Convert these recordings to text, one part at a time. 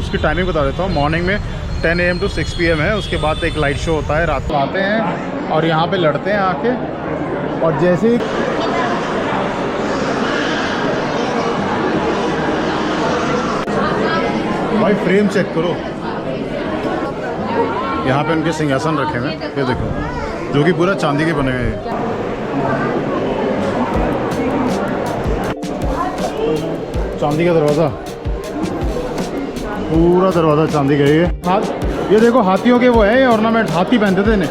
उसकी टाइमिंग बता देता हूँ। मॉर्निंग में 10 AM to 6 PM है, उसके बाद एक लाइट शो होता है, रात को आते हैं और यहाँ पे लड़ते हैं आके। और जैसे ही भाई फ्रेम चेक करो, यहाँ पे उनके सिंहासन रखे हुए हैं, ये देखो, जो कि पूरा चांदी के बने हुए हैं। चांदी का दरवाज़ा, पूरा दरवाज़ा चांदी का है। हाथ, ये देखो हाथियों के वो है ऑर्नामेंट, हाथी पहनते थे इन्हें।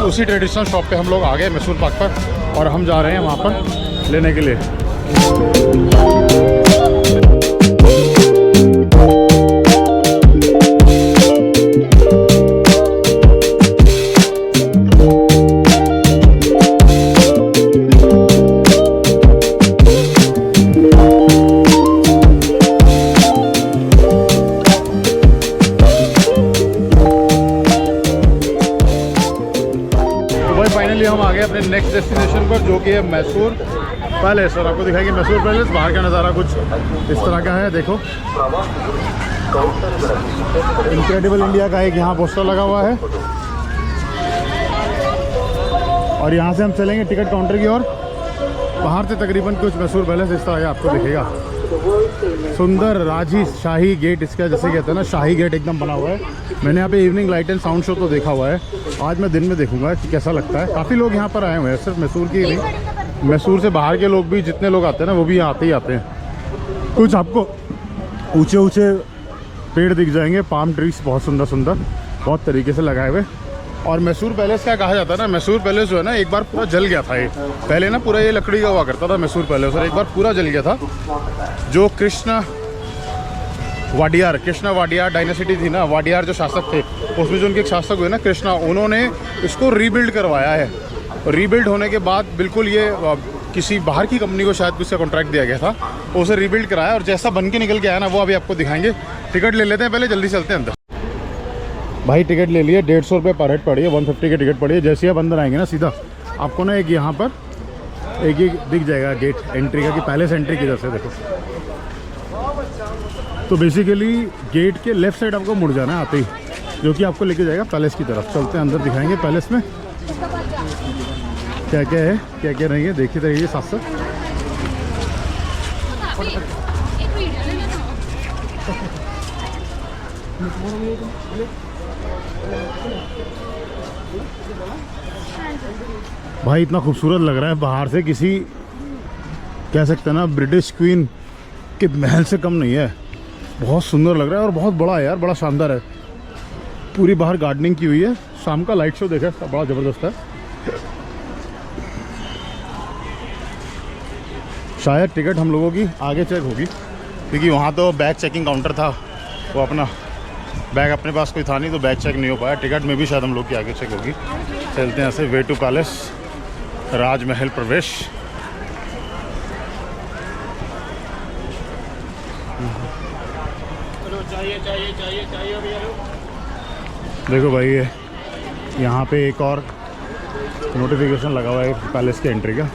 उसी ट्रेडिशनल शॉप पे हम लोग आ गए मैसूर पाक पर, और हम जा रहे हैं वहाँ पर लेने के लिए। फाइनली हम आ गए अपने नेक्स्ट डेस्टिनेशन पर, जो कि है मैसूर पैलेस। और आपको दिखाएंगे मैसूर पैलेस, बाहर का नज़ारा कुछ इस तरह का है। देखो, इनक्रेडिबल इंडिया का एक यहाँ पोस्टर लगा हुआ है, और यहाँ से हम चलेंगे टिकट काउंटर की ओर। बाहर से तकरीबन कुछ मैसूर पैलेस इस तरह आपको दिखेगा। सुंदर राजी शाही गेट इसका, जैसे कहते हैं ना, शाही गेट एकदम बना हुआ है। मैंने यहाँ पे evening light and sound show तो देखा हुआ है, आज मैं दिन में देखूंगा कि कैसा लगता है। काफ़ी लोग यहाँ पर आए हुए हैं, सिर्फ मैसूर की नहीं, मैसूर से बाहर के लोग भी, जितने लोग आते हैं ना, वो भी यहाँ आते ही आते हैं। कुछ आपको ऊंचे ऊंचे पेड़ दिख जाएंगे, पाम ट्रीज बहुत सुंदर सुंदर, बहुत तरीके से लगाए हुए। और मैसूर पैलेस क्या कहा जाता है ना, मैसूर पैलेस जो है ना, एक बार पूरा जल गया था। ये पहले ना पूरा ये लकड़ी का हुआ करता था मैसूर पैलेस, और एक बार पूरा जल गया था। जो कृष्ण वाडियार डायनेसिटी थी ना, वाडियार जो शासक थे, उसमें जो उनके एक शासक हुए ना कृष्णा, उन्होंने इसको रीबिल्ड करवाया है। रीबिल्ड होने के बाद बिल्कुल ये किसी बाहर की कंपनी को शायद उसका कॉन्ट्रैक्ट दिया गया था, उसे रीबिल्ड कराया, और जैसा बन के निकल के आया ना, वो अभी आपको दिखाएंगे। टिकट ले लेते हैं पहले, जल्दी चलते हैं अंदर। भाई टिकट ले लिए, 150 रुपये पर हेड पड़ी है, 150 की टिकट पड़ी है। जैसे ही आप अंदर आएंगे ना, सीधा आपको ना एक यहाँ पर एक दिख जाएगा गेट एंट्री का, कि पैलेस एंट्री किधर से। देखो, तो बेसिकली गेट के लेफ्ट साइड आपको मुड़ जाना है आते ही, जो कि आपको लेके जाएगा पैलेस की तरफ। चलते हैं अंदर, दिखाएंगे पैलेस में क्या क्या है, क्या क्या नहीं है, देखते रहिए साथ साथ। भाई इतना खूबसूरत लग रहा है, बाहर से किसी, कह सकते हैं ना, ब्रिटिश क्वीन के महल से कम नहीं है। बहुत सुंदर लग रहा है, और बहुत बड़ा है यार, बड़ा शानदार है। पूरी बाहर गार्डनिंग की हुई है। शाम का लाइट शो देखा, बड़ा ज़बरदस्त है। शायद टिकट हम लोगों की आगे चेक होगी, क्योंकि वहाँ तो बैग चेकिंग काउंटर था, वो अपना बैग अपने पास कोई था नहीं, तो बैग चेक नहीं हो पाया। टिकट में भी शायद हम लोग की आगे चेक होगी। चलते हैं ऐसे, वे टू पैलेस, राजमहल प्रवेश। देखो भाई, ये यहाँ पे एक और नोटिफिकेशन लगा हुआ है पैलेस की एंट्री का।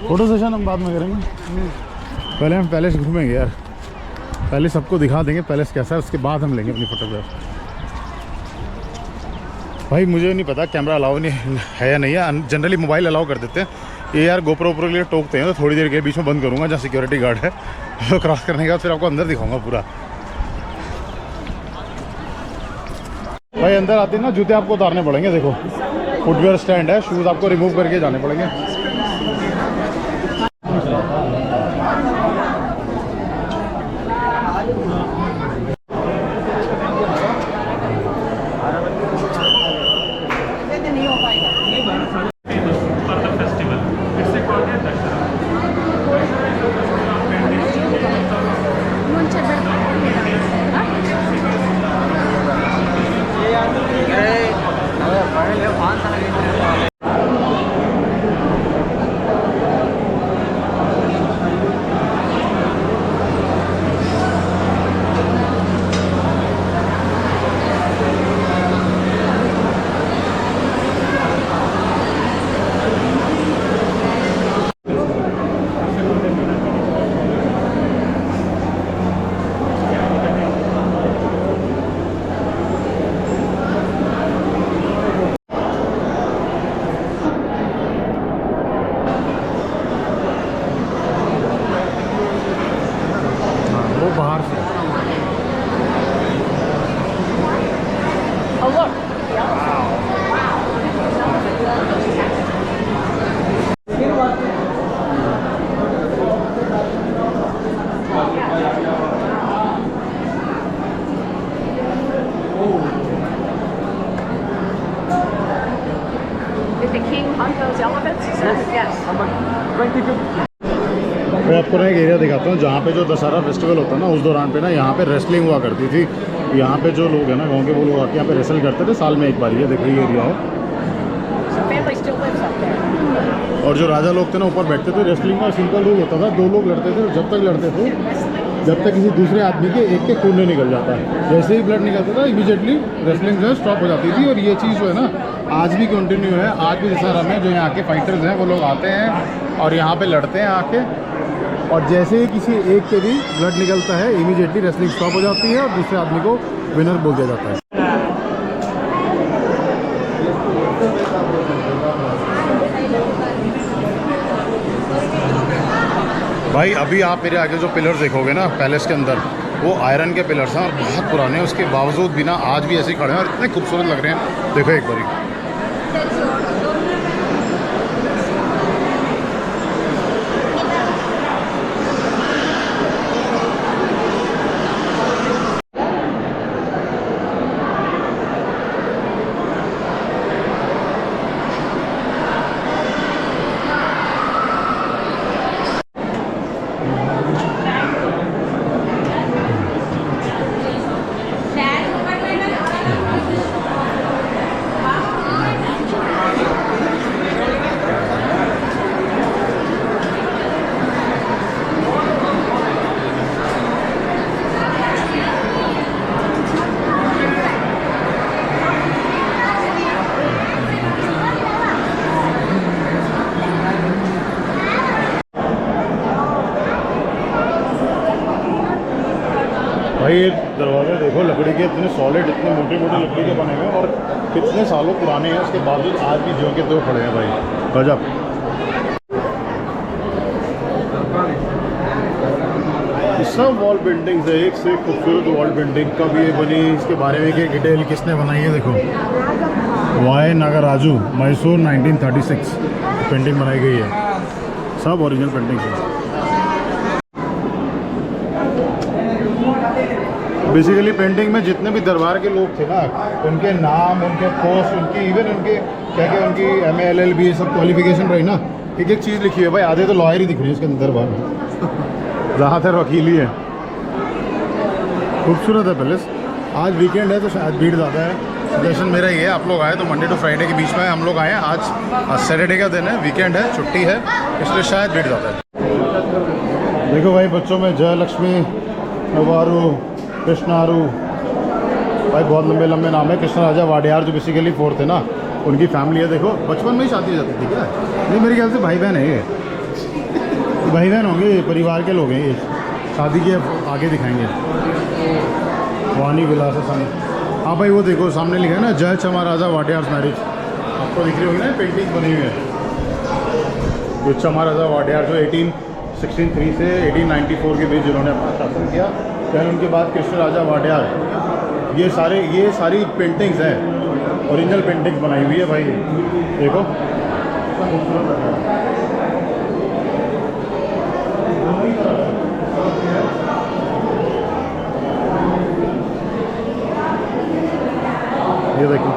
फोटो सेशन हम बाद में करेंगे, पहले हम पैलेस घूमेंगे यार, पहले सबको दिखा देंगे पैलेस कैसा है, उसके बाद हम लेंगे अपनी फोटोग्राफ। भाई मुझे नहीं पता कैमरा अलाउ नहीं है या नहीं है, जनरली मोबाइल अलाउ कर देते हैं। ये यार गोप्रो के लिए टोकते हैं, तो थोड़ी देर के बीच में बंद करूँगा, जहाँ सिक्योरिटी गार्ड है, तो क्रॉस करने के बाद फिर आपको अंदर दिखाऊंगा पूरा। भाई अंदर आते हैं ना, जूते आपको उतारने पड़ेंगे। देखो, फुटवेयर स्टैंड है, शूज़ आपको रिमूव करके जाने पड़ेंगे। वो बाहर से। Oh, look. Did the king hunt those elephants? Yes. मैं आपको ना एक एरिया दिखाता हूँ जहाँ पे जो दशहरा फेस्टिवल होता है ना, उस दौरान पे ना यहाँ पे रेसलिंग हुआ करती थी। यहाँ पे जो लोग हैं ना गांव के, वो लोग आके यहाँ पे रेसल करते थे साल में एक बार। ये देखो ये एरिया है। So family still lives up there. और जो राजा लोग थे ना ऊपर बैठते थे। रेसलिंग का सिंपल रूल होता था, 2 लोग लड़ते थे। जब तक लड़ते थे जब तक किसी दूसरे आदमी के एक के खून नहीं निकल जाता। जैसे ही ब्लड निकलता था इमीडिएटली रेसलिंग जो है स्टॉप हो जाती थी। और ये चीज़ जो है ना आज भी कंटिन्यू है। आज भी दशहरा में जो यहाँ के फाइटर्स हैं वो लोग आते हैं और यहाँ पे लड़ते हैं आके। और जैसे ही किसी एक के भी ब्लड निकलता है इमीडिएटली रेसलिंग स्टॉप हो जाती है और दूसरे आदमी को विनर बोल दिया जाता है। भाई अभी आप मेरे आगे जो पिलर्स देखोगे ना पैलेस के अंदर, वो आयरन के पिलर्स हैं और बहुत पुराने हैं। उसके बावजूद भी ना आज भी ऐसे खड़े हैं और इतने खूबसूरत लग रहे हैं। देखो एक बारी। भाई ये दरवाजे देखो लकड़ी के, इतने सॉलिड, इतने मोटे मोटे लकड़ी के बने हुए हैं और कितने सालों पुराने हैं। उसके बावजूद आज भी जो के तो खड़े हैं भाई, गजब। सब वॉल पेंटिंग्स है, एक से एक खूबसूरत वॉल पेंटिंग। कब ये बनी, इसके बारे में एक डिटेल किसने बनाई है देखो। वाई नागराजू, मैसूर 1936 पेंटिंग बनाई गई है। सब ओरिजिनल पेंटिंग्स है। बेसिकली पेंटिंग में जितने भी दरबार के लोग थे ना, उनके नाम, उनके पोस्ट, उनकी इवन उनके क्या क्या उनकी MA LLB सब क्वालिफिकेशन रही ना, एक एक चीज़ लिखी है भाई। आधे तो लॉयर ही दिख रही है इसके अंदर दरबार में, ज़्यादातर वकील ही है। खूबसूरत है पैलेस। आज वीकेंड है तो शायद भीड़ ज़्यादा है। सजेशन मेरा ये है, आप लोग आए तो मंडे टू फ्राइडे के बीच में हम लोग आए। आज सैटरडे का दिन है, वीकेंड है, छुट्टी है, इसलिए शायद भीड़ ज़्यादा है। देखो भाई बच्चों में जय लक्ष्मी, नवारू, कृष्णारू, भाई बहुत लंबे लंबे नाम है। कृष्ण राजा वाडियार जो बेसिकली 4th है ना, उनकी फैमिली है। देखो बचपन में ही शादी हो जाती थी क्या? नहीं मेरे ख्याल से भाई बहन है ये, भाई बहन होंगे, परिवार के लोग हैं ये। शादी के आगे दिखाएंगे। वानी विलास सन। हाँ भाई वो देखो सामने लिखा है ना, जय चमा राजा वाडियार्स मैरिज। आपको दिख रही होगी ना पेंटिंग बनी हुई है। जो चमा राजा वाडियार जो 1863 से 1894 के बीच जिन्होंने अपना शासन किया, फिर उनके बाद कृष्ण राजा वाडियार। ये सारी पेंटिंग्स हैं, ओरिजिनल पेंटिंग्स बनाई हुई है भाई। देखो ये देखो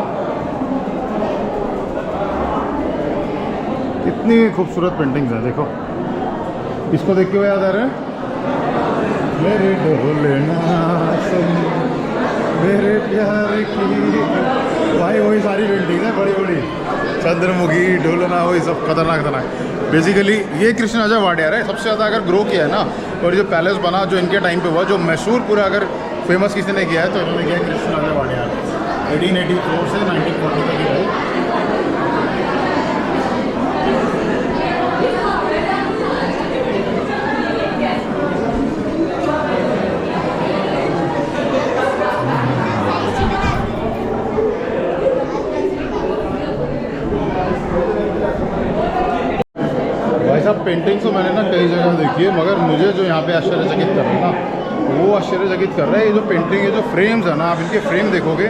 कितनी खूबसूरत पेंटिंग्स हैं। देखो इसको देख के वो याद आ रहा है, मेरे ढोलना सुन मेरे प्यार की। भाई वही सारी पेंटिंग है बड़ी बड़ी, चंद्रमुखी, ढोलना, वही सब खतरनाक खतरनाक। बेसिकली ये कृष्ण राजा वाडियार है। सबसे ज़्यादा अगर ग्रो किया है ना, और जो पैलेस बना जो इनके टाइम पे हुआ, जो मैसूर पूरा अगर फेमस किसी ने किया है तो इन्होंने किया है कृष्ण राजा वाडियार। 1884 से 1940 तक ही है। पेंटिंग्स तो मैंने ना कई जगह देखी है, मगर मुझे जो यहाँ पे आश्चर्यचकित कर रहा है ना, वो आश्चर्यचकित कर रहा है। ये जो पेंटिंग, ये जो फ्रेम्स है ना, आप इनके फ्रेम देखोगे,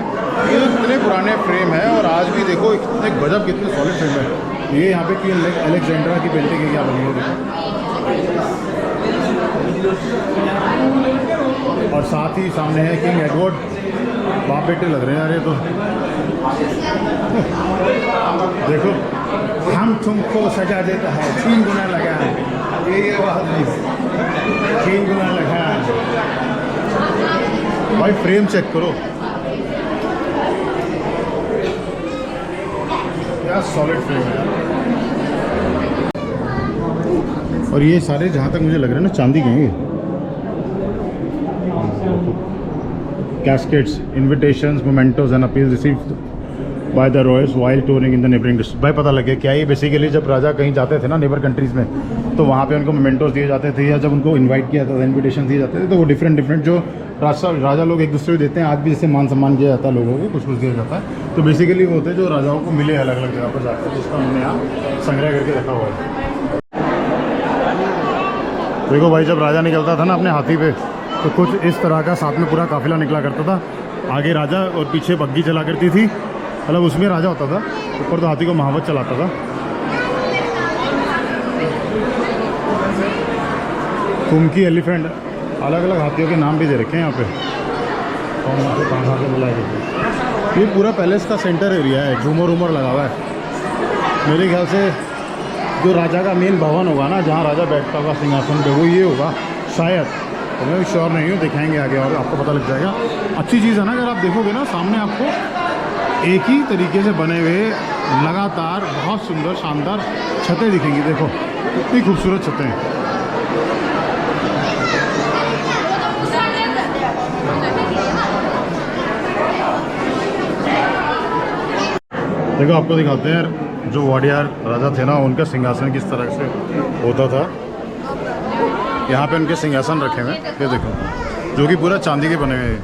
ये जो इतने पुराने फ्रेम हैं और आज भी देखो कितने गजब, कितने सॉलिड फ्रेम है। ये यहाँ पे क्वीन अलेक्जेंड्रा की पेंटिंग है, क्या बनी है देखो। और साथ ही सामने है किंग एडवर्ड, बाप बेटे लग रहे हैं यार ये तो। देखो, हम तुमको सजा देता है 3 गुना लगा है, ये बात नहीं, 3 गुना लगा है भाई। फ्रेम चेक करो, क्या सॉलिड फ्रेम है। और ये सारे जहाँ तक मुझे लग रहा है ना चांदी के हैं। Cascades, invitations, mementos and appeal received by the Royals while touring in the neighbouring district. भाई पता लग गया क्या, ये बेसिकली जब राजा कहीं जाते थे ना नेबर कंट्रीज़ में, तो वहाँ पे उनको मोमेंटोज दिए जाते थे, या जब उनको इनवाइट किया जाता था, इन्विटेशन दिए जाते थे, तो वो डिफरेंट जो राजा लोग एक दूसरे को देते हैं। आज भी जैसे मान सम्मान किया जाता है लोगों को, कुछ दिया जाता है, तो बेसिकली वो होते हैं जो राजाओं को मिले अलग अलग जगह पर जाकर, जिसका उन्होंने यहाँ संग्रह करके रखा हुआ है। देखो भाई, जब राजा निकलता था ना अपने हाथी पे, तो कुछ इस तरह का साथ में पूरा काफिला निकला करता था। आगे राजा और पीछे बग्गी चला करती थी, मतलब उसमें राजा होता था, ऊपर तो हाथी को महावत चलाता था। कुमकी एलिफेंट, अलग अलग हाथियों के नाम भी दे रखे हैं यहाँ पे, कौन से कहाँ से बुलाए गए। ये पूरा पैलेस का सेंटर एरिया है, झूमर उमर लगा हुआ है। मेरे ख्याल से जो राजा का मेन भवन होगा ना, जहाँ राजा बैठता होगा सिंहासन पे, वो ये होगा शायद, तो मैं श्योर नहीं हूँ, दिखाएंगे आगे और आपको पता लग जाएगा। अच्छी चीज़ है ना, अगर आप देखोगे ना सामने आपको एक ही तरीके से बने हुए लगातार बहुत सुंदर शानदार छतें दिखेंगी। देखो कितनी खूबसूरत छतें हैं। देखो आपको दिखाते हैं जो वाडियार राजा थे ना, उनका सिंहासन किस तरह से होता था। यहाँ पे उनके सिंहासन रखे हुए हैं, ये देखो, जो कि पूरा चांदी के बने हुए हैं।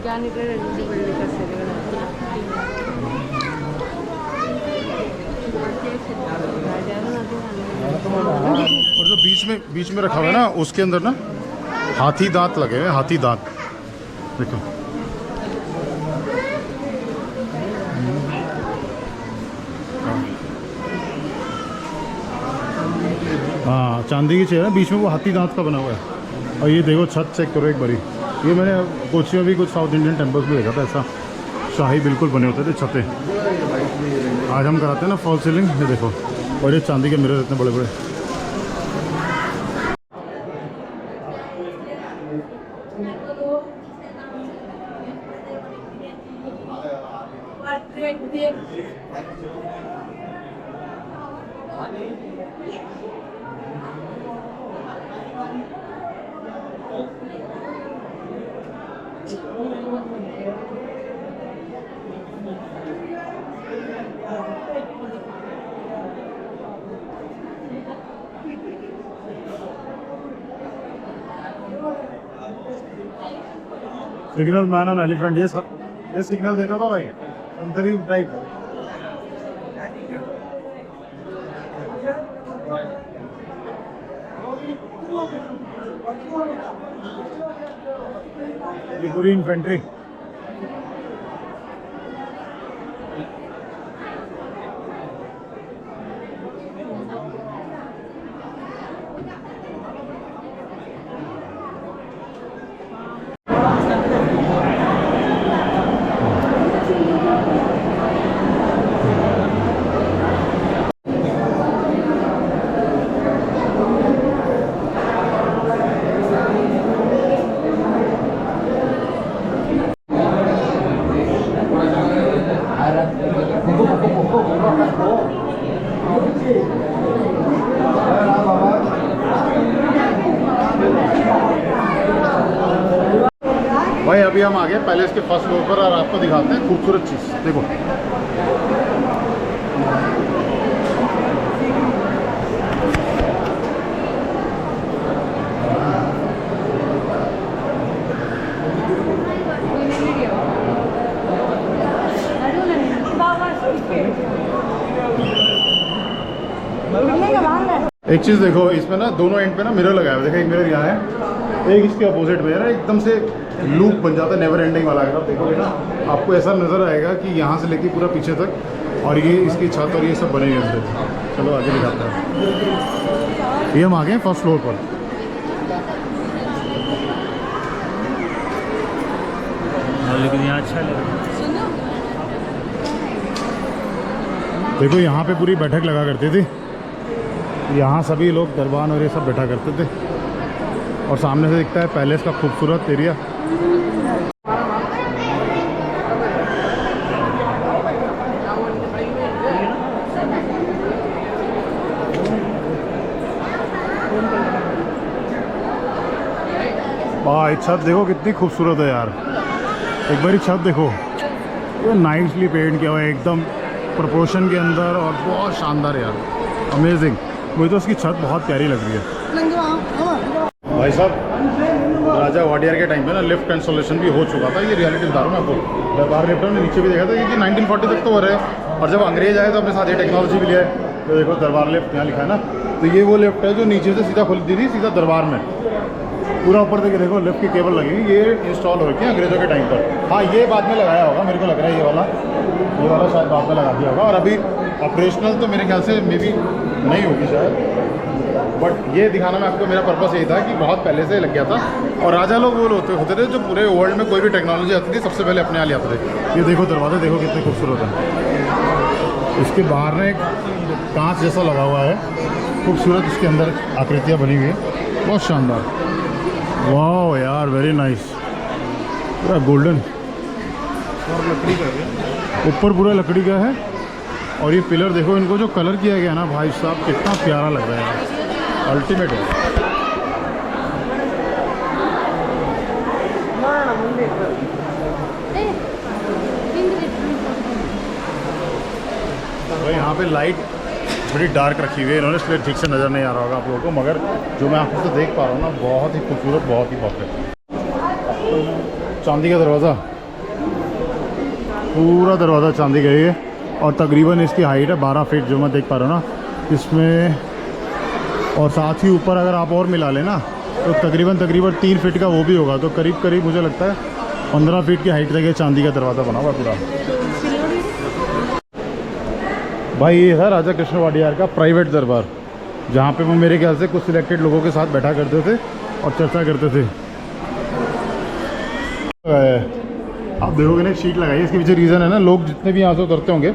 और जो बीच में रखा हुआ है ना, उसके अंदर ना हाथी दांत लगे हुए हैं, हाथी दांत देखो। हाँ, चांदी की चेयर है, बीच में वो हाथी दांत का बना हुआ है। और ये देखो छत चेक करो एक बारी, ये मैंने कोची में भी कुछ साउथ इंडियन टेम्पल्स में देखा था, ऐसा शाही बिल्कुल बने होते थे छतें। आज हम कराते हैं ना फॉल सीलिंग, ये देखो, और ये चांदी के मिरर इतने बड़े बड़े। सिग्नल मैन ऑन एलिफेंट, ये सर, ये सिग्नल देता था भाई, अंतरी टाइप। ये पूरी इन्फेंट्री। भाई अभी हम आ गए पैलेस के फर्स्ट फ्लोर पर और आपको दिखाते हैं खूबसूरत चीज़। देखो एक चीज़ देखो, इसमें ना दोनों एंड पे ना मिरर लगाया हुआ है। देखो एक मिरर यहाँ है एक इसके अपोजिट में है ना, एकदम से लूप बन जाता है, नेवर एंडिंग वाला। अगर आप देखोगे ना, आपको ऐसा नज़र आएगा कि यहाँ से लेके पूरा पीछे तक, और ये इसकी छत और ये सब बने हुए हैं। चलो आगे दिखाते हैं। ये हम आ गए हैं फर्स्ट फ्लोर पर। लेकिन यहाँ अच्छा लगा। देखो यहाँ पे पूरी बैठक लगा करती थी, यहाँ सभी लोग दरबान और ये सब बैठा करते थे। और सामने से दिखता है पैलेस का खूबसूरत एरिया। वाह, छत देखो कितनी खूबसूरत है यार। एक बार छत देखो, ये नाइसली पेंट किया हुआ है एकदम प्रोपोर्शन के अंदर, और बहुत शानदार यार, अमेजिंग। मुझे तो उसकी छत बहुत प्यारी लग रही है। भाई साहब, राजा वाडियार के टाइम पे ना लिफ्ट इंस्टॉलेशन भी हो चुका था। ये रियलिटी बता रहा हूँ मैं आपको। दरबार लिफ्ट ने नीचे भी देखा था, क्योंकि 1940 तक तो हो रहे हैं, और जब अंग्रेज आए तो अपने साथ ये टेक्नोलॉजी भी लिया है। तो देखो दरबार लिफ्ट यहाँ लिखा है ना, तो ये वो लिफ्ट है जो नीचे से सीधा खुलती थी सीधा दरबार में। पूरा ऊपर देखिए, देखो लिफ्ट की केबल लगी हुई, ये इंस्टॉल हो रखी है अंग्रेजों के टाइम पर। हाँ, ये बाद में लगाया होगा, मेरे को लग रहा है ये वाला शायद बाद में लगा दिया होगा, और अभी ऑपरेशनल तो मेरे ख्याल से मे बी नहीं होगी शायद। बट ये दिखाना मैं आपको, मेरा पर्पस यही था कि बहुत पहले से लग गया था। और राजा लोग वो होते थे जो पूरे वर्ल्ड में कोई भी टेक्नोलॉजी आती थी सबसे पहले अपने यहाँ ले आते थे। ये देखो दरवाजे देखो कितने खूबसूरत है। इसके बाहर ना एक कांच जैसा लगा हुआ है, खूबसूरत इसके अंदर आकृतियाँ बनी हुई है, बहुत शानदार। वाह यार, वेरी नाइस, पूरा गोल्डन, और लकड़ी का है, ऊपर पूरा लकड़ी का है। और ये पिलर देखो, इनको जो कलर किया गया ना भाई साहब, कितना प्यारा लग रहा है यार, अल्टीमेट है। तो यहाँ पे लाइट थोड़ी डार्क रखी हुई है इन्होंने, इसलिए ठीक से नज़र नहीं आ रहा होगा आप लोगों को, मगर जो मैं आपको तो देख पा रहा हूँ ना, बहुत ही खूबसूरत, बहुत ही परफेक्ट। चांदी का दरवाज़ा, पूरा दरवाज़ा चांदी का ही है, और तकरीबन इसकी हाइट है 12 फीट जो मैं देख पा रहा हूँ ना इसमें। और साथ ही ऊपर अगर आप और मिला लेना तो तकरीबन 3 फीट का वो भी होगा, तो करीब करीब मुझे लगता है 15 फीट की हाइट तक ये चांदी का दरवाज़ा बना हुआ पूरा। भाई ये है राजा कृष्ण वाडियार का प्राइवेट दरबार, जहाँ पे वो मेरे ख्याल से कुछ सिलेक्टेड लोगों के साथ बैठा करते थे और चर्चा करते थे। आप देखोगे ना, एक शीट लगाई है, इसके पीछे रीज़न है ना, लोग जितने भी यहाँ से उतरते होंगे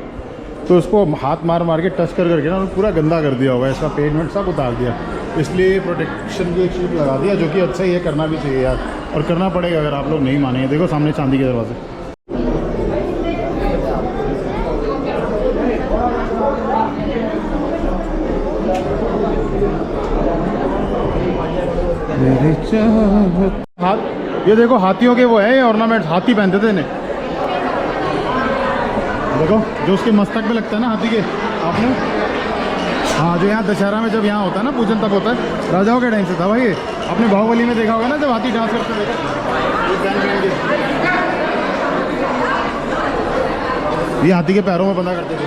तो उसको हाथ मार मार के टच करके ना पूरा गंदा कर दिया होगा, इसका पेमेंट सब उतार दिया, इसलिए प्रोटेक्शन की एक शीट लगा दिया, जो कि अच्छा ही है, करना भी चाहिए यार, और करना पड़ेगा अगर आप लोग नहीं मानेंगे। देखो सामने चांदी के दरवाजे, हाथ, ये देखो हाथियों के वो है ऑर्नामेंट, हाथी पहनते थे इन्हें, देखो जो उसके मस्तक पे लगता है ना हाथी के, आपने हाँ, जो यहाँ दशहरा में जब यहाँ होता है ना पूजन, तब होता है, राजाओं के टाइम से था भाई। आपने बाहुबली में देखा होगा ना, जब हाथी डांस करते थे, ये हाथी के पैरों में बंधा करते थे,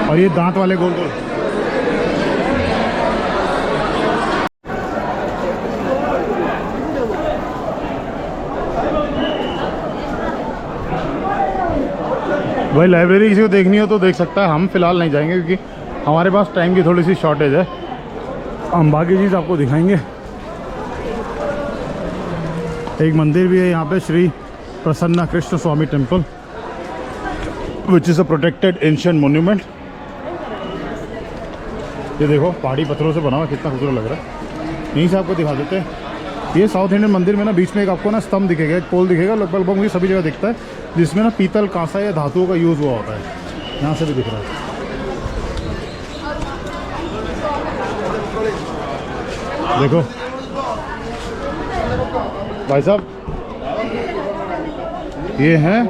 और ये दांत वाले गोल गोल। भाई लाइब्रेरी किसी को देखनी हो तो देख सकता है, हम फिलहाल नहीं जाएंगे क्योंकि हमारे पास टाइम की थोड़ी सी शॉर्टेज है। हम बाकी चीज़ आपको दिखाएंगे। एक मंदिर भी है यहाँ पे, Shri Prasanna Krishna Swamy temple, which is a protected ancient monument. ये देखो पहाड़ी पत्थरों से बना हुआ, कितना खूबसूरत लग रहा है। यहीं से आपको दिखा देते हैं, ये साउथ इंडियन मंदिर में ना बीच में एक आपको ना स्तंभ दिखेगा, एक पोल दिखेगा, लगभग मुझे सभी जगह दिखता है, जिसमें ना पीतल, कांसा या धातुओं का यूज़ हुआ होता है। यहाँ से भी दिख रहा है, देखो भाई साहब, ये हैं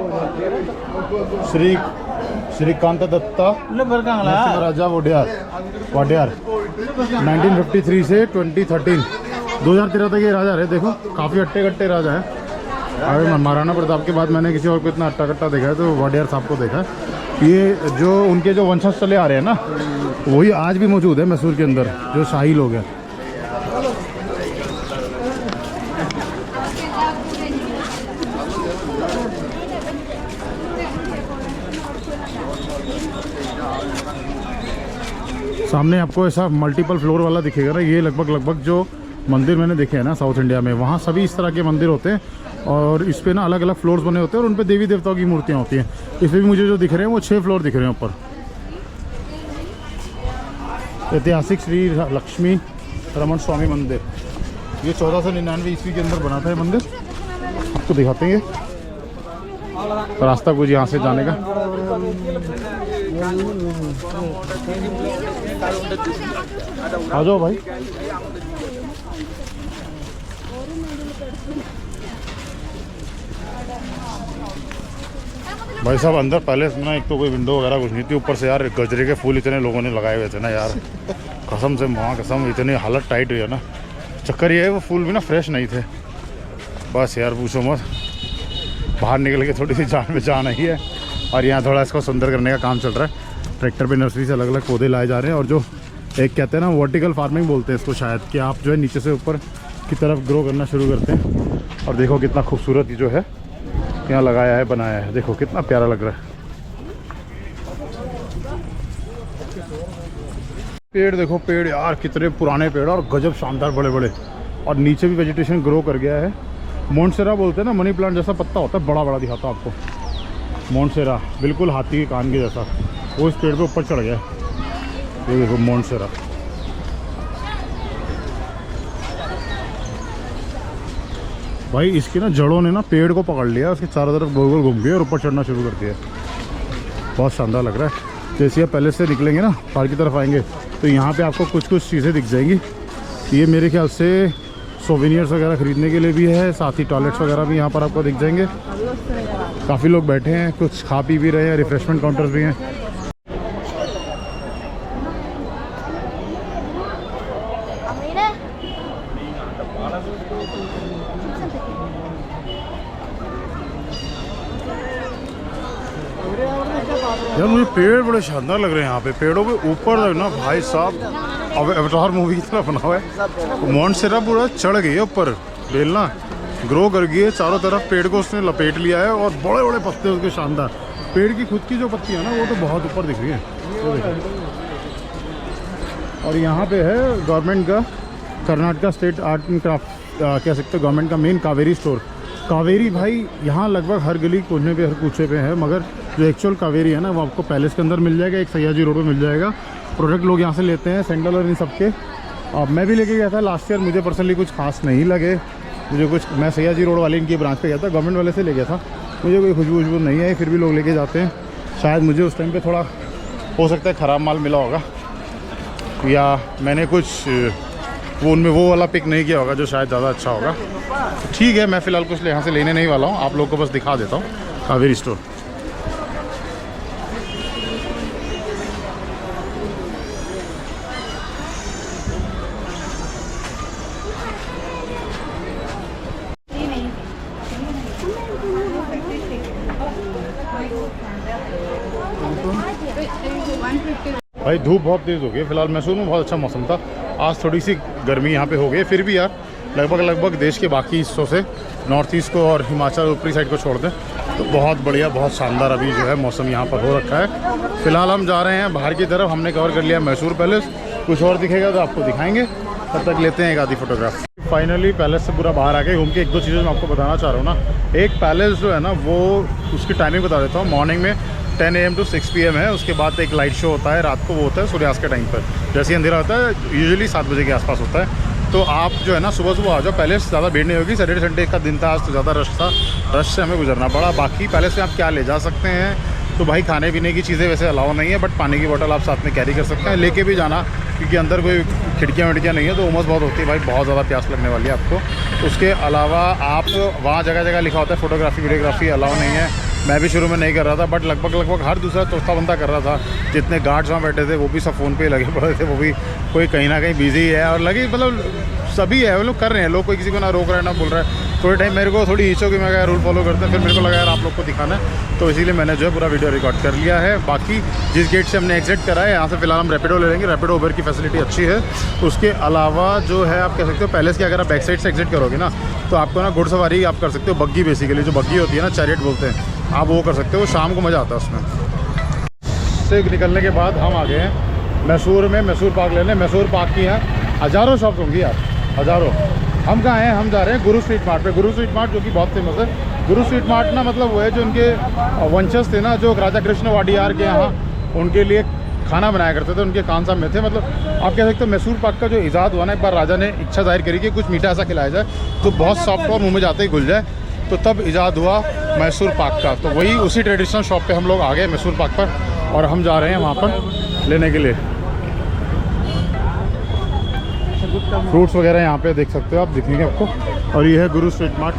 श्रीकांत दत्ता महाराजा वाडियार 1953 से 2013 तक ये राजा रहे। देखो काफ़ी अट्टे कट्टे राजा हैं। अरे महाराणा प्रताप के बाद मैंने किसी और को इतना अट्टा कट्टा देखा है तो वाडियार साहब को देखा है। ये जो उनके जो वंशज चले आ रहे हैं ना, वही आज भी मौजूद है मैसूर के अंदर, जो शाही लोग हैं। सामने आपको ऐसा मल्टीपल फ्लोर वाला दिखेगा ना, ये लगभग जो मंदिर मैंने देखे हैं ना साउथ इंडिया में, वहाँ सभी इस तरह के मंदिर होते हैं और इस पे ना अलग अलग फ्लोर्स बने होते हैं और उन पे देवी देवताओं की मूर्तियाँ होती हैं। इसमें भी मुझे जो दिख रहे हैं वो 6 फ्लोर दिख रहे हैं ऊपर। ऐतिहासिक श्री लक्ष्मी रमन स्वामी मंदिर, ये 1499 ईस्वी के अंदर बना था ये मंदिर। आपको दिखाते हैं रास्ता कुछ यहाँ से जाने का। आ जाओ भाई। भाई साहब अंदर पैलेस में ना एक तो कोई विंडो वगैरह कुछ नहीं थी, ऊपर से यार गजरे के फूल इतने लोगों ने लगाए हुए थे ना यार, कसम से वहाँ कसम इतनी हालत टाइट हुई है ना। चक्कर ये है वो फूल भी ना फ्रेश नहीं थे, बस यार पूछो मत। बाहर निकल के थोड़ी सी जान में जान आई है और यहाँ थोड़ा इसको सुंदर करने का काम चल रहा है। ट्रैक्टर पे नर्सरी से अलग अलग पौधे लाए जा रहे हैं और जो एक कहते हैं ना वर्टिकल फार्मिंग बोलते हैं इसको शायद, कि आप जो है नीचे से ऊपर की तरफ ग्रो करना शुरू करते हैं। और देखो कितना खूबसूरत जो है यहाँ लगाया है, बनाया है, देखो कितना प्यारा लग रहा है। पेड़ देखो, पेड़ यार कितने पुराने पेड़ और गजब शानदार बड़े बड़े, और नीचे भी वेजिटेशन ग्रो कर गया है। मोन्सेरा बोलते हैं ना, मनी प्लांट जैसा पत्ता होता है, बड़ा बड़ा दिखाता है आपको। मोन्सेरा बिल्कुल हाथी के कान के जैसा, वो इस पेड़ पे ऊपर चढ़ गया है। ये देखो मोन्सेरा। भाई इसकी ना जड़ों ने ना पेड़ को पकड़ लिया, उसके चारों तरफ गोल गोल घूम गए और ऊपर चढ़ना शुरू कर दिया। बहुत शानदार लग रहा है। जैसे आप पैलेस से निकलेंगे ना, पार्क की तरफ आएंगे तो यहाँ पे आपको कुछ कुछ चीज़ें दिख जाएंगी। ये मेरे ख्याल से सोवेनियर्स वगैरह ख़रीदने के लिए भी है, साथ ही टॉयलेट्स वगैरह भी यहाँ पर आपको दिख जाएंगे। काफ़ी लोग बैठे हैं, कुछ खा पी भी रहे हैं, रिफ्रेशमेंट काउंटर्स भी हैं। यार मुझे पेड़ बड़े शानदार लग रहे हैं यहाँ पे। पेड़ों के ऊपर ना भाई साहब, अब अवतार मूवी की तरह बना हुआ है। मोन्सेरा पूरा चढ़ गई है ऊपर, बेलना ग्रो कर गई है चारों तरफ, पेड़ को उसने लपेट लिया है और बड़े बड़े पत्ते उसके शानदार। पेड़ की खुद की जो पत्ती है ना वो तो बहुत ऊपर दिख रही है। और यहाँ पे है गवर्नमेंट का, Karnataka state art and craft कह सकते हैं, गवर्नमेंट का मेन कावेरी स्टोर। कावेरी भाई यहाँ लगभग हर गली कोने पे हर कूचे पे है, मगर जो एक्चुअल कावेरी है ना वो आपको पैलेस के अंदर मिल जाएगा, एक सयाजी रोड पे मिल जाएगा। प्रोडक्ट लोग यहाँ से लेते हैं, सैंडल और इन सब के। अब मैं भी लेके गया था लास्ट ईयर, मुझे पर्सनली कुछ खास नहीं लगे मुझे कुछ। मैं सयाजी रोड वाले इनकी ब्रांच पे गया था, गवर्नमेंट वाले से ले गया था, मुझे कोई खुशबू वशबू नहीं आई, फिर भी लोग लेके जाते हैं। शायद मुझे उस टाइम पर थोड़ा हो सकता है ख़राब माल मिला होगा, या मैंने कुछ वो उनमें वो वाला पिक नहीं किया होगा जो शायद ज़्यादा अच्छा होगा। ठीक है, मैं फ़िलहाल कुछ यहाँ से लेने नहीं वाला हूँ, आप लोग को बस दिखा देता हूँ कावेरी स्टोर। भाई धूप बहुत तेज़ हो गई फिलहाल, मैसूर में बहुत अच्छा मौसम था, आज थोड़ी सी गर्मी यहाँ पे हो गई। फिर भी यार लगभग देश के बाकी हिस्सों से, नॉर्थ ईस्ट को और हिमाचल ऊपरी साइड को छोड़ दें तो बहुत बढ़िया, बहुत शानदार अभी जो है मौसम यहाँ पर हो रखा है। फिलहाल हम जा रहे हैं बाहर की तरफ, हमने कवर कर लिया मैसूर पैलेस, कुछ और दिखेगा तो आपको दिखाएंगे, तब तक लेते हैं एक आधी फोटोग्राफ। फाइनली पैलेस से पूरा बाहर आके घूम के एक दो चीज़ें मैं आपको बताना चाह रहा हूँ ना। एक पैलेस जो है ना वो उसकी टाइमिंग बता देता हूँ, मॉर्निंग में 10 AM to 6 PM है, उसके बाद एक लाइट शो होता है, रात को वो होता है सूर्यास्त के टाइम पर, जैसे ही अंधेरा होता है यूजुअली 7 बजे के आसपास होता है। तो आप जो है ना सुबह आ जाओ, पैलेस ज़्यादा भीड़ नहीं होगी, सैटरडे संडे का दिन था आज तो ज़्यादा रश था, रश से हमें गुजरना पड़ा। बाकी पैलेस में आप क्या ले जा सकते हैं तो भाई खाने पीने की चीज़ें वैसे अलाउ नहीं है, बट पानी की बोतल आप साथ में कैरी कर सकते हैं, लेके भी जाना, क्योंकि अंदर कोई खिड़कियाँ विड़कियाँ नहीं है तो उमस बहुत होती है भाई, बहुत ज़्यादा प्यास लगने वाली है आपको। उसके अलावा आप वहाँ जगह जगह लिखा होता है फोटोग्राफी वीडियोग्राफी अलाउ नहीं है, मैं भी शुरू में नहीं कर रहा था, बट लगभग हर दूसरा चौथा बंदा कर रहा था। जितने गार्ड्स वहाँ बैठे थे वो भी सब फ़ोन पे लगे पड़े थे, वो भी कोई कहीं ना कहीं बिजी है, और लगे मतलब सभी है वो लोग कर रहे हैं, लोग कोई किसी को ना रोक रहा है ना बोल रहा है। थोड़े टाइम मेरे को थोड़ी ईचो कि मैं क्या रूल फॉलो करते हैं, फिर मेरे को लगा यार आप लोग को दिखाना है, तो इसीलिए मैंने जो है पूरा वीडियो रिकॉर्ड कर लिया है। बाकी जिस गेट से हमने एग्जिट करा है यहाँ से फिलहाल हम रैपिडो ले लेंगे, रैपिडो उबर की फैसिलिटी अच्छी है। उसके अलावा जो है आप कह सकते हो पैलेस के अगर आप बैक साइड से एग्जिट करोगे ना तो आपको ना घुड़सवारी आप कर सकते हो, बग्गी बेसिकली जो बग्गी होती है ना, चैरियट बोलते हैं, आप वो कर सकते हो, शाम को मज़ा आता है उसमें। से निकलने के बाद हम आ गए हैं मैसूर में मैसूर पाक लेने। मैसूर पाक की हैं हज़ारों शॉप्स होंगी यार, हज़ारों। हम कहाँ हैं, हम जा रहे हैं गुरु स्ट्रीट मार्ट पे। गुरु स्ट्रीट मार्ट जो कि बहुत फेमस है। गुरु स्ट्रीट मार्ट ना मतलब वो है जो उनके वंशज थे ना, जो राजा कृष्ण वाडियार के यहाँ उनके लिए खाना बनाया करते थे, उनके खानसाम में थे। मतलब आप कह सकते हो मैसूर पाक का जो ईजाद हुआ ना, एक बार राजा ने इच्छा जाहिर करी कि कुछ मीठा ऐसा खिलाया जाए तो बहुत सॉफ्ट और मुँह में जाते ही घुल जाए, तो तब ईजाद हुआ मैसूर पाक का। तो वही उसी ट्रेडिशनल शॉप पे हम लोग आ गए मैसूर पाक पर, और हम जा रहे हैं वहाँ पर लेने के लिए। फ्रूट्स वगैरह यहाँ पे देख सकते हो आप, दिखेंगे आपको। और ये है गुरु स्ट्रीट मार्ट।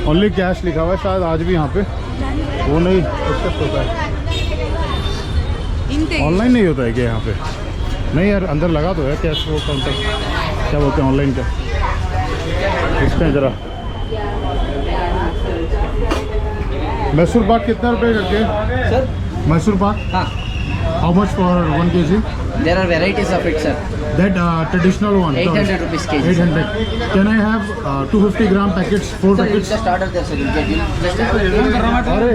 ओनली कैश लिखा हुआ है शायद आज भी यहाँ पे, वो नहीं एक्सेप्ट होता है। ऑनलाइन नहीं होता है क्या यहाँ पे? नहीं यार, अंदर लगा तो है कैश, वो काउंटर क्या बोलते हैं ऑनलाइन का, इसमें ज़रा। मैसूर पाक कितना रुपये करके Sir? मैसूर पाक? हाँ. How much for 1 kg? There are varieties of it, sir. That traditional one. 800 rupees kg. 800. Can I have 250 gram packets, 4 Sir, you packets? just order there, sir. You get it. Just अरे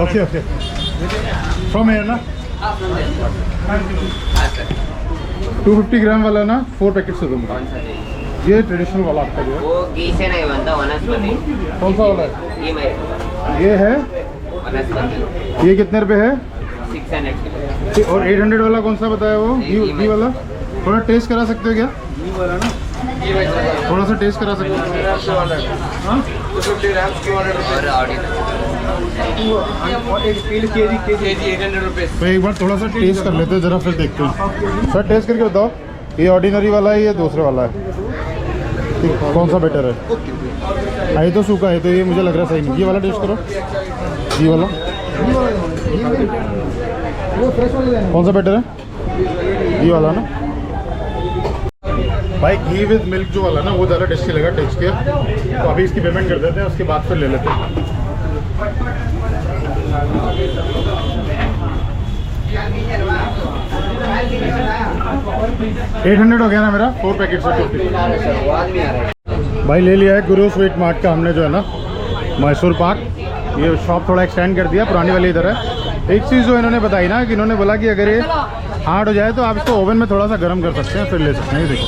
okay okay, from here ना? Ah, from there. Ah, sir. 250 ग्राम वाला ना 4 packet से दूँगा। कौन सा चाहिए? ये ट्रेडिशनल वाला आपका जो है, वो घी से नहीं बनता, वनस्पति। कौन सा वाला है? ये मैं ये है। वनस्पति ये कितने रुपए है? 600 किलो। और 800 वाला कौन सा बताया वो? घी वाला। थोड़ा टेस्ट करा सकते हो क्या? थोड़ा सा टेस्ट करा सकते हो? हाँ? और ऑर्डिनरी तो एक बार थोड़ा सा टेस्ट कर लेते हैं ज़रा, फिर देखते हैं। सर टेस्ट करके बताओ, ये ऑर्डिनरी वाला है, ये दूसरे वाला है, ठीक, कौन सा बेटर है? ये तो सूखा है, तो ये मुझे लग रहा है सही नहीं। ये वाला टेस्ट करो, ये वाला कौन सा बेटर है? ये वाला ना भाई, घी विद मिल्क जो वाला ना वो ज़्यादा टेस्टी लगा टेस्ट किया। तो अभी इसकी पेमेंट कर देते हैं, उसके बाद फिर ले लेते हैं। 800 हो गया ना मेरा, 4 पैकेट से 50। भाई ले लिया है गुरु स्वीट मार्ट का हमने जो है ना मैसूर पाक। ये शॉप थोड़ा एक्सटेंड कर दिया, पुरानी वाली इधर है। एक चीज़ जो इन्होंने बताई ना कि इन्होंने बोला कि अगर ये हार्ड हो जाए तो आप इसको ओवन में थोड़ा सा गर्म कर सकते हैं, फिर ले सकते हैं। ये देखो